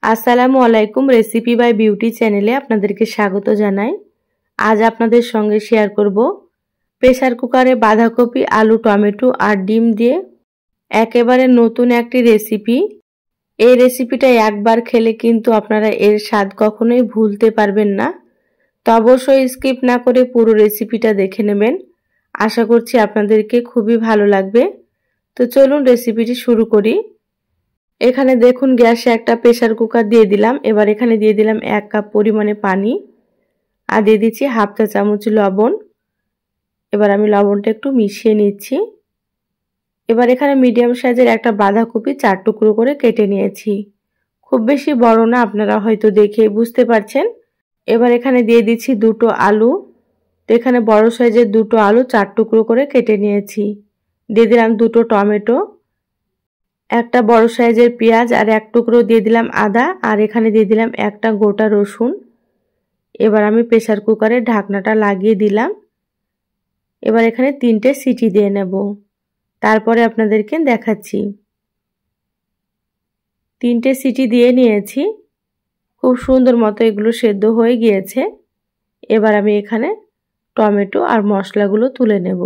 আসসালামু আলাইকুম। Recipe by beauty চ্যানেলে আপনাদেরকে স্বাগত জানাই। আজ আপনাদের সঙ্গে শেয়ার করব প্রেসার কুকারে বাঁধাকপি, আলু, টমেটো আর ডিম দিয়ে একেবারে নতুন একটি রেসিপি। এই রেসিপিটা একবার খেলে কিন্তু আপনারা এর স্বাদ কখনোই ভুলতে পারবেন না। তো অবশ্যই স্কিপ না করে পুরো রেসিপিটা দেখে নেবেন। আশা করছি আপনাদেরকে খুবই ভালো লাগবে। তো চলুন রেসিপিটি শুরু করি। এখানে দেখুন গ্যাসে একটা প্রেসার কুকার দিয়ে দিলাম। এবার এখানে দিয়ে দিলাম 1 কাপ পরিমাণে পানি আর দিয়ে দিচ্ছি হাফ চা চামচ লবণ। এবার আমি লবণটা একটু মিশিয়ে নিচ্ছি। এবার এখানে মিডিয়াম সাইজের একটা বাঁধাকপি 4 টুকরো করে কেটে নিয়েছি। খুব বেশি বড় না, আপনারা হয়তো দেখে বুঝতে পারছেন। এবার এখানে দিয়ে দিচ্ছি দুটো আলু। তো এখানে বড় সাইজের দুটো আলু 4 টুকরো করে কেটে নিয়েছি। দিয়ে দিলাম দুটো টমেটো, একটা বড় সাইজের পেঁয়াজ আর 1 টুকরো দিয়ে দিলাম আদা আর এখানে দিয়ে দিলাম একটা গোটা রসুন। এবার আমি প্রেসার কুকারে ঢাকনাটা লাগিয়ে দিলাম। এবার এখানে 3টে সিটি দিয়ে নেব, তারপরে আপনাদেরকে দেখাচ্ছি। 3টে সিটি দিয়ে নিয়েছি, খুব সুন্দর মতো এগুলো সেদ্ধ হয়ে গিয়েছে। এবার আমি এখানে টমেটো আর মশলাগুলো তুলে নেব।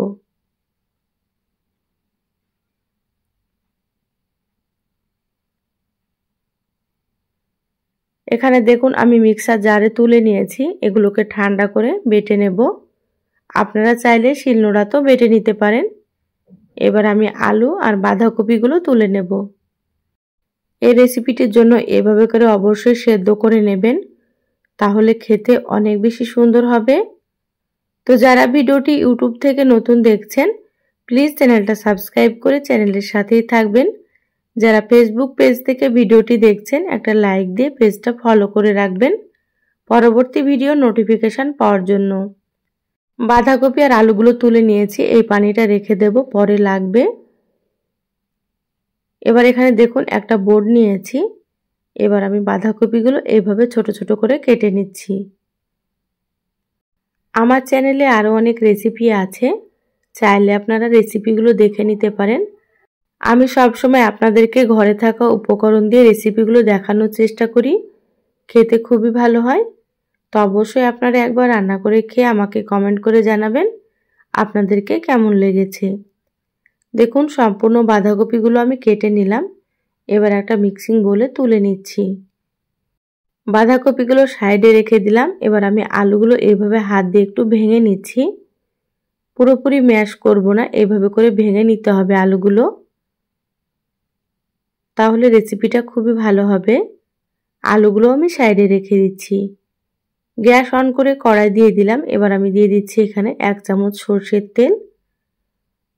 এখানে দেখুন আমি মিক্সার জারে তুলে নিয়েছি। এগুলোকে ঠান্ডা করে বেটে নেব। আপনারা চাইলে শিলনোড়াতেও বেটে নিতে পারেন। এবার আমি আলু আর বাঁধাকপিগুলো তুলে নেব। এই রেসিপিটির জন্য এভাবে করে অবশ্যই সেদ্ধ করে নেবেন, তাহলে খেতে অনেক বেশি সুন্দর হবে। তো যারা ভিডিওটি ইউটিউব থেকে নতুন দেখছেন, প্লিজ চ্যানেলটা সাবস্ক্রাইব করে চ্যানেলের সাথেই থাকবেন। যারা ফেসবুক পেজ থেকে ভিডিওটি দেখছেন, একটা লাইক দিয়ে পেজটা ফলো করে রাখবেন পরবর্তী ভিডিও নোটিফিকেশন পাওয়ার জন্য। বাঁধাকপি আর আলুগুলো তুলে নিয়েছি, এই পানিটা রেখে দেব, পরে লাগবে। এবার এখানে দেখুন একটা বোর্ড নিয়েছি। এবার আমি বাঁধাকপিগুলো এইভাবে ছোট ছোট করে কেটে নিচ্ছি। আমার চ্যানেলে আরও অনেক রেসিপি আছে, চাইলে আপনারা রেসিপিগুলো দেখে নিতে পারেন। আমি সবসময় আপনাদেরকে ঘরে থাকা উপকরণ দিয়ে রেসিপিগুলো দেখানোর চেষ্টা করি, খেতে খুবই ভালো হয়। তো অবশ্যই আপনারা একবার রান্না করে খেয়ে আমাকে কমেন্ট করে জানাবেন আপনাদেরকে কেমন লেগেছে। দেখুন সম্পূর্ণ বাঁধাকপিগুলো আমি কেটে নিলাম। এবার একটা মিক্সিং বোলে তুলে নিচ্ছি। বাঁধাকপিগুলো সাইডে রেখে দিলাম। এবার আমি আলুগুলো এইভাবে হাত দিয়ে একটু ভেঙে নিচ্ছি। পুরোপুরি ম্যাশ করব না, এইভাবে করে ভেঙে নিতে হবে আলুগুলো, তাহলে রেসিপিটা খুবই ভালো হবে। আলুগুলো আমি সাইডে রেখে দিচ্ছি। গ্যাস অন করে কড়াই দিয়ে দিলাম। এবার আমি দিয়ে দিচ্ছি এখানে 1 চামচ সরষের তেল।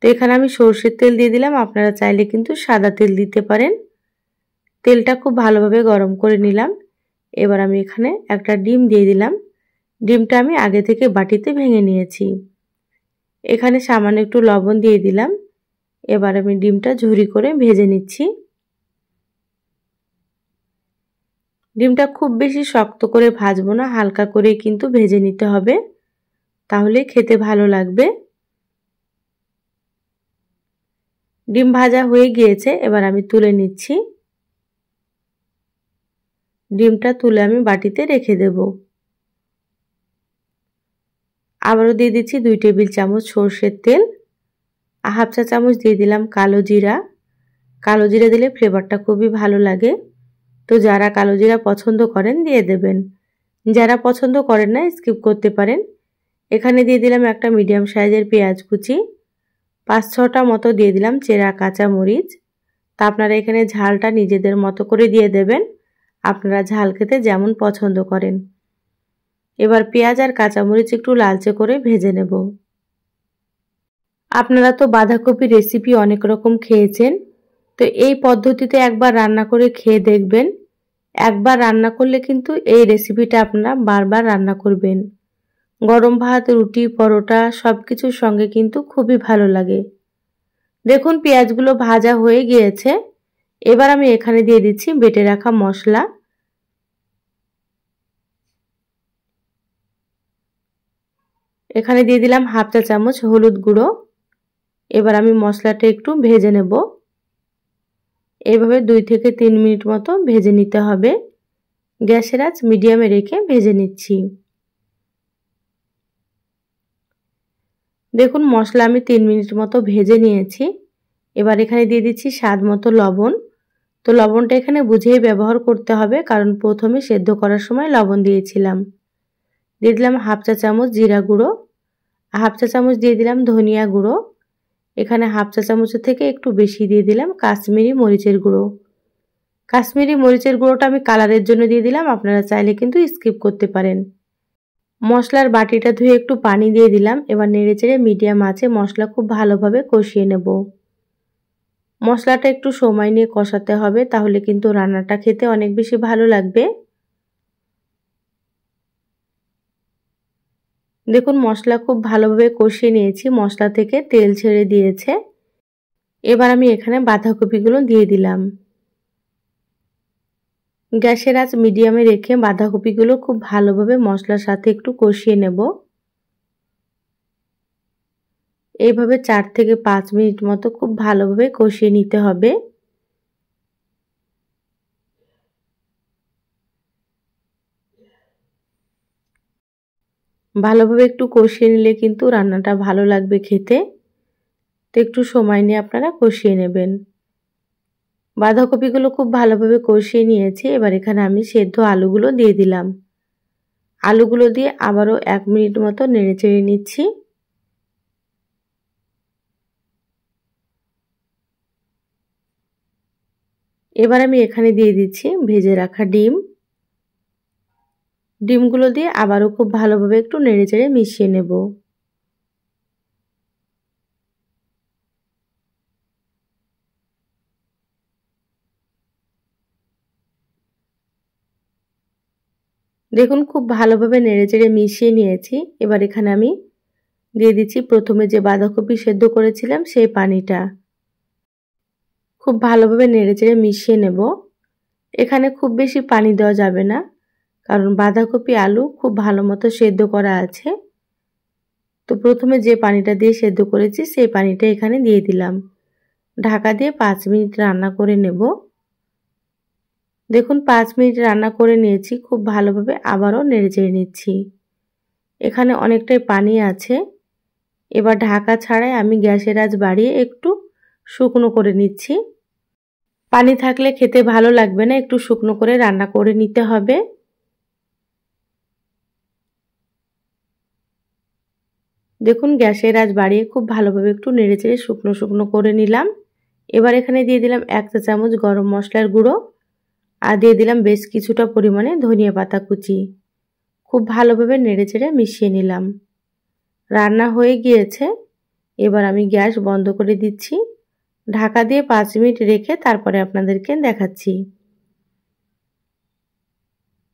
তো এখানে আমি সরষের তেল দিয়ে দিলাম, আপনারা চাইলে কিন্তু সাদা তেল দিতে পারেন। তেলটা খুব ভালোভাবে গরম করে নিলাম। এবার আমি এখানে একটা ডিম দিয়ে দিলাম। ডিমটা আমি আগে থেকে বাটিতে ভেঙে নিয়েছি। এখানে সামান্য একটু লবণ দিয়ে দিলাম। এবার আমি ডিমটা ঝুরি করে ভেজে নিচ্ছি। ডিমটা খুব বেশি শক্ত করে ভাজবো না, হালকা করে কিন্তু ভেজে নিতে হবে, তাহলে খেতে ভালো লাগবে। ডিম ভাজা হয়ে গিয়েছে, এবার আমি তুলে নিচ্ছি। ডিমটা তুলে আমি বাটিতে রেখে দেব। আবারও দিয়ে দিচ্ছি 2 টেবিল চামচ সরষের তেল, হাফ চা চামচ দিয়ে দিলাম কালো জিরা। কালো জিরা দিলে ফ্লেভারটা খুবই ভালো লাগে। তো যারা কালো জিরা পছন্দ করেন দিয়ে দেবেন, যারা পছন্দ করেন না স্কিপ করতে পারেন। এখানে দিয়ে দিলাম একটা মিডিয়াম সাইজের পেঁয়াজ কুচি, 5-6টা মতো দিয়ে দিলাম চেরা কাঁচা মরিচ। তা আপনারা এখানে ঝালটা নিজেদের মতো করে দিয়ে দেবেন, আপনারা ঝাল খেতে যেমন পছন্দ করেন। এবার পেঁয়াজ আর কাঁচামরিচ একটু লালচে করে ভেজে নেব। আপনারা তো বাঁধাকপি রেসিপি অনেক রকম খেয়েছেন, তো এই পদ্ধতিতে একবার রান্না করে খেয়ে দেখবেন। একবার রান্না করলে কিন্তু এই রেসিপিটা আপনারা বারবার রান্না করবেন। গরম ভাত, রুটি, পরোটা সব কিছুর সঙ্গে কিন্তু খুবই ভালো লাগে। দেখুন পেঁয়াজগুলো ভাজা হয়ে গিয়েছে। এবার আমি এখানে দিয়ে দিচ্ছি বেটে রাখা মশলা। এখানে দিয়ে দিলাম হাফ চা চামচ হলুদ গুঁড়ো। এবার আমি মশলাটা একটু ভেজে নেব। এইভাবে 2 থেকে 3 মিনিট মতো ভেজে নিতে হবে। গ্যাসের আঁচ মিডিয়ামে রেখে ভেজে নিচ্ছি। দেখুন মশলা আমি 3 মিনিট মতো ভেজে নিয়েছি। এবার এখানে দিয়ে দিচ্ছি স্বাদ মতো লবণ। তো লবণটা এখানে বুঝেই ব্যবহার করতে হবে, কারণ প্রথমে সেদ্ধ করার সময় লবণ দিয়েছিলাম। দিয়ে দিলাম হাফ চা চামচ জিরা গুঁড়ো, হাফ চা চামচ দিয়ে দিলাম ধনিয়া গুঁড়ো, এখানে হাফ চা চামচের থেকে একটু বেশি দিয়ে দিলাম কাশ্মীরি মরিচের গুঁড়ো। কাশ্মীরি মরিচের গুঁড়োটা আমি কালারের জন্য দিয়ে দিলাম, আপনারা চাইলে কিন্তু স্কিপ করতে পারেন। মশলার বাটিটা ধুয়ে একটু পানি দিয়ে দিলাম। এবার নেড়েচেড়ে মিডিয়াম আঁচে মশলা খুব ভালোভাবে কষিয়ে নেব। মশলাটা একটু সময় নিয়ে কষাতে হবে, তাহলে কিন্তু রান্নাটা খেতে অনেক বেশি ভালো লাগবে। দেখুন মশলা খুব ভালোভাবে কষিয়ে নিয়েছি, মশলা থেকে তেল ছেড়ে দিয়েছে। এবার আমি এখানে বাঁধাকপিগুলো দিয়ে দিলাম। গ্যাসের আঁচ মিডিয়ামে রেখে বাঁধাকপিগুলো খুব ভালোভাবে মশলার সাথে একটু কষিয়ে নেব। এইভাবে 4 থেকে 5 মিনিট মতো খুব ভালোভাবে কষিয়ে নিতে হবে। ভালোভাবে একটু কষিয়ে নিলে কিন্তু রান্নাটা ভালো লাগবে খেতে। তো একটু সময় নিয়ে আপনারা কষিয়ে নেবেন। বাঁধাকপিগুলো খুব ভালোভাবে কষিয়ে নিয়েছি। এবার এখানে আমি সেদ্ধ আলুগুলো দিয়ে দিলাম। আলুগুলো দিয়ে আবারও 1 মিনিট মতো নেড়েচেড়ে নিচ্ছি। এবার আমি এখানে দিয়ে দিচ্ছি ভেজে রাখা ডিম। ডিমগুলো দিয়ে আবারও খুব ভালোভাবে একটু নেড়েচেড়ে মিশিয়ে নেব। দেখুন খুব ভালোভাবে নেড়েচেড়ে মিশিয়ে নিয়েছি। এবার এখানে আমি দিয়ে দিচ্ছি প্রথমে যে বাঁধাকপি সেদ্ধ করেছিলাম সেই পানিটা। খুব ভালোভাবে নেড়েচেড়ে মিশিয়ে নেব। এখানে খুব বেশি পানি দেওয়া যাবে না, কারণ বাঁধাকপি আলু খুব ভালো মতো সেদ্ধ করা আছে। তো প্রথমে যে পানিটা দিয়ে সেদ্ধ করেছি সেই পানিটা এখানে দিয়ে দিলাম। ঢাকা দিয়ে 5 মিনিট রান্না করে নেব। দেখুন 5 মিনিট রান্না করে নিয়েছি, খুব ভালোভাবে আবারও নেড়েচেড়ে নিচ্ছি। এখানে অনেকটাই পানি আছে। এবার ঢাকা ছাড়াই আমি গ্যাসের আঁচ বাড়িয়ে একটু শুকনো করে নিচ্ছি। পানি থাকলে খেতে ভালো লাগবে না, একটু শুকনো করে রান্না করে নিতে হবে। দেখুন গ্যাসের আঁচ বাড়িয়ে খুব ভালোভাবে একটু নেড়েচেড়ে শুকনো শুকনো করে নিলাম। এবার এখানে দিয়ে দিলাম 1 চা চামচ গরম মশলার গুঁড়ো, আর দিয়ে দিলাম বেশ কিছুটা পরিমাণে ধনিয়া পাতা কুচি। খুব ভালোভাবে নেড়েচেড়ে মিশিয়ে নিলাম। রান্না হয়ে গিয়েছে। এবার আমি গ্যাস বন্ধ করে দিচ্ছি। ঢাকা দিয়ে 5 মিনিট রেখে তারপরে আপনাদেরকে দেখাচ্ছি।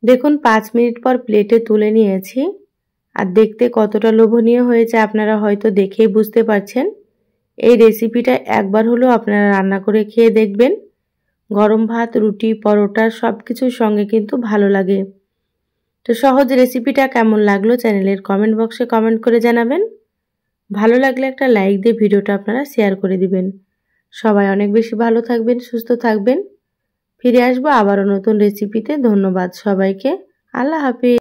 দেখুন 5 মিনিট পর প্লেটে তুলে নিয়েছি। আর দেখতে কতটা লোভনীয় হয়েছে আপনারা হয়তো দেখেই বুঝতে পারছেন। এই রেসিপিটা একবার হলেও আপনারা রান্না করে খেয়ে দেখবেন। গরম ভাত, রুটি, পরোটা সব কিছুর সঙ্গে কিন্তু ভালো লাগে। তো সহজ রেসিপিটা কেমন লাগলো চ্যানেলের কমেন্ট বক্সে কমেন্ট করে জানাবেন। ভালো লাগলে একটা লাইক দিয়ে ভিডিওটা আপনারা শেয়ার করে দিবেন। সবাই অনেক বেশি ভালো থাকবেন, সুস্থ থাকবেন। ফিরে আসবো আবারও নতুন রেসিপিতে। ধন্যবাদ সবাইকে। আল্লাহ হাফেজ।